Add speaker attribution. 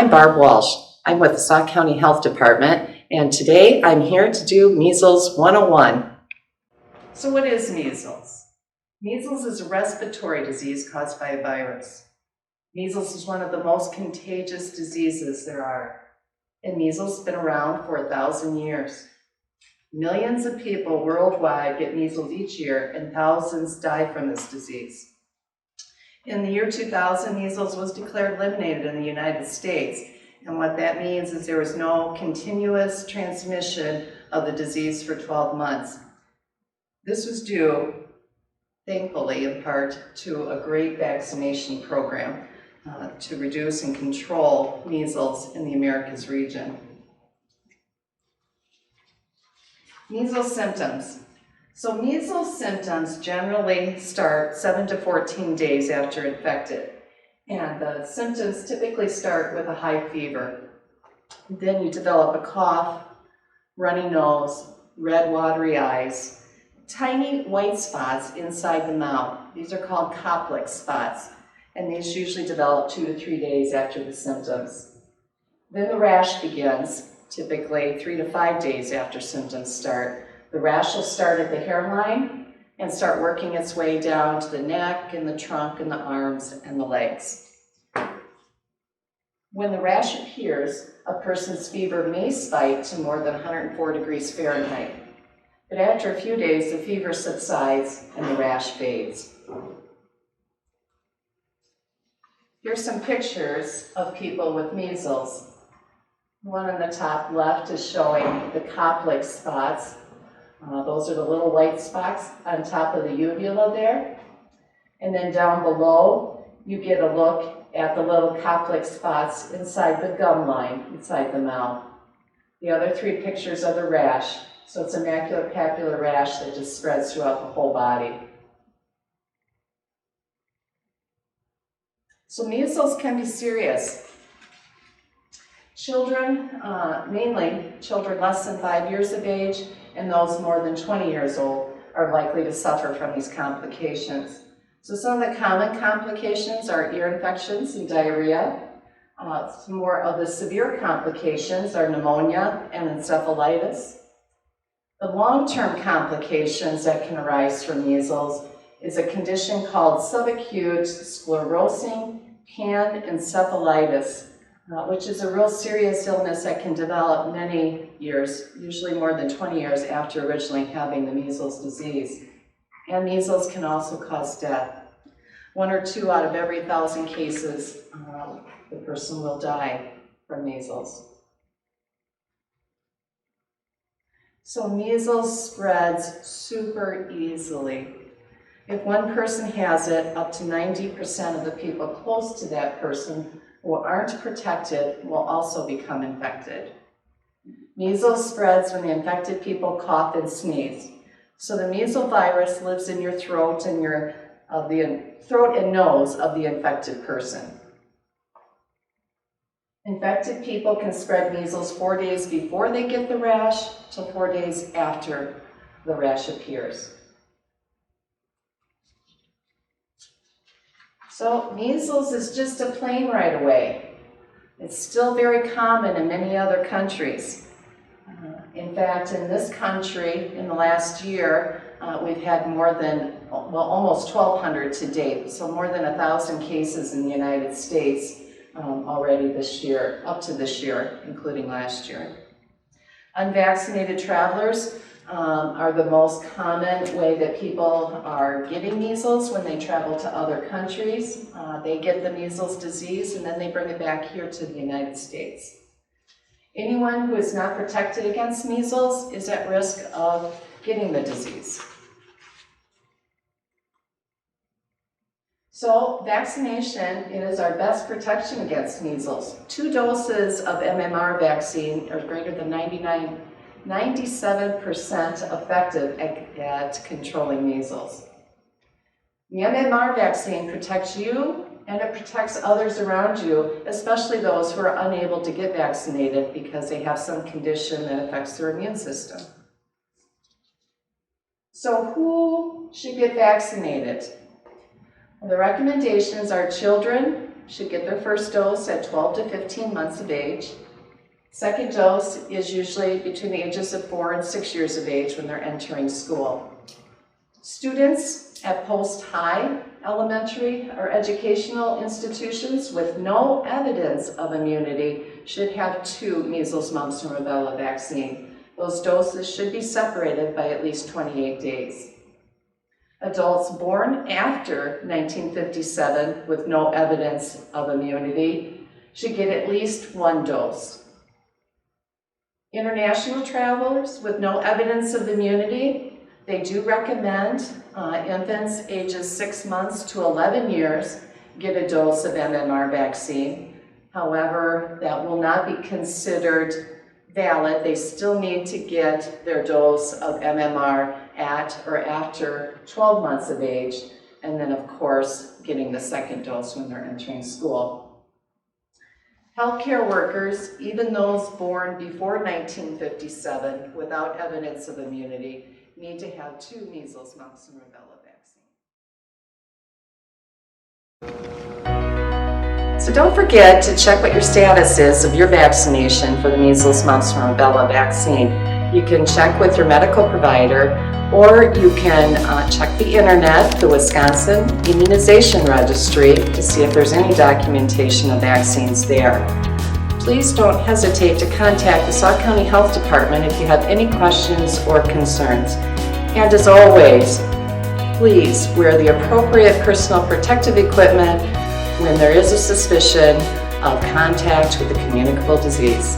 Speaker 1: I'm Barb Walsh. I'm with the Sauk County Health Department, and today I'm here to do Measles 101. So what is measles? Measles is a respiratory disease caused by a virus. Measles is one of the most contagious diseases there are, and measles has been around for 1,000 years. Millions of people worldwide get measles each year, and thousands die from this disease. In the year 2000, measles was declared eliminated in the United States, and what that means is there was no continuous transmission of the disease for 12 months. This was due, thankfully, in part to a great vaccination program to reduce and control measles in the Americas region. Measles symptoms. So measles symptoms generally start 7 to 14 days after infected. And the symptoms typically start with a high fever. Then you develop a cough, runny nose, red watery eyes, tiny white spots inside the mouth. These are called Koplik spots, and these usually develop 2 to 3 days after the symptoms. Then the rash begins, typically 3 to 5 days after symptoms start. The rash will start at the hairline and start working its way down to the neck and the trunk and the arms and the legs. When the rash appears, a person's fever may spike to more than 104 degrees Fahrenheit. But after a few days, the fever subsides and the rash fades. Here's some pictures of people with measles. One on the top left is showing the Koplik spots. Those are the little white spots on top of the uvula there. And then down below, you get a look at the little Koplik spots inside the gum line, inside the mouth. The other 3 pictures are the rash. So it's a maculopapular rash that just spreads throughout the whole body. So measles can be serious. Children, mainly children less than 5 years of age and those more than 20 years old, are likely to suffer from these complications. So some of the common complications are ear infections and diarrhea. Some more of the severe complications are pneumonia and encephalitis. The long-term complications that can arise from measles is a condition called subacute sclerosing panencephalitis, which is a real serious illness that can develop many years, usually more than 20 years after originally having the measles disease. And measles can also cause death. 1 or 2 out of every 1,000 cases, the person will die from measles. So measles spreads super easily. If one person has it, up to 90% of the people close to that person who aren't protected will also become infected. Measles spreads when the infected people cough and sneeze. So the measles virus lives in your throat and throat and nose of the infected person. Infected people can spread measles 4 days before they get the rash till 4 days after the rash appears. So measles is just a plane ride away. It's still very common in many other countries. In fact, in this country, in the last year, we've had more than, almost 1,200 to date, so more than 1,000 cases in the United States already this year, up to this year, including last year. Unvaccinated travelers are the most common way that people are getting measles when they travel to other countries. They get the measles disease and then they bring it back here to the United States. Anyone who is not protected against measles is at risk of getting the disease. So vaccination is our best protection against measles. 2 doses of MMR vaccine are greater than 97% effective at controlling measles. The MMR vaccine protects you and it protects others around you, especially those who are unable to get vaccinated because they have some condition that affects their immune system. So who should get vaccinated? The recommendations are children should get their first dose at 12 to 15 months of age. Second dose is usually between the ages of 4 and 6 years of age when they're entering school. Students at post-high elementary or educational institutions with no evidence of immunity should have 2 measles, mumps, and rubella vaccine. Those doses should be separated by at least 28 days. Adults born after 1957 with no evidence of immunity should get at least 1 dose. International travelers with no evidence of immunity, they do recommend infants ages 6 months to 11 years get a dose of MMR vaccine. However, that will not be considered valid. They still need to get their dose of MMR at or after 12 months of age, and then of course getting the second dose when they're entering school. Healthcare workers, even those born before 1957 without evidence of immunity, need to have 2 measles, mumps, and rubella vaccines. So don't forget to check what your status is of your vaccination for the measles, mumps, and rubella vaccine. You can check with your medical provider, or you can check the internet, the Wisconsin Immunization Registry, to see if there's any documentation of vaccines there. Please don't hesitate to contact the Sauk County Health Department if you have any questions or concerns. And as always, please wear the appropriate personal protective equipment when there is a suspicion of contact with a communicable disease.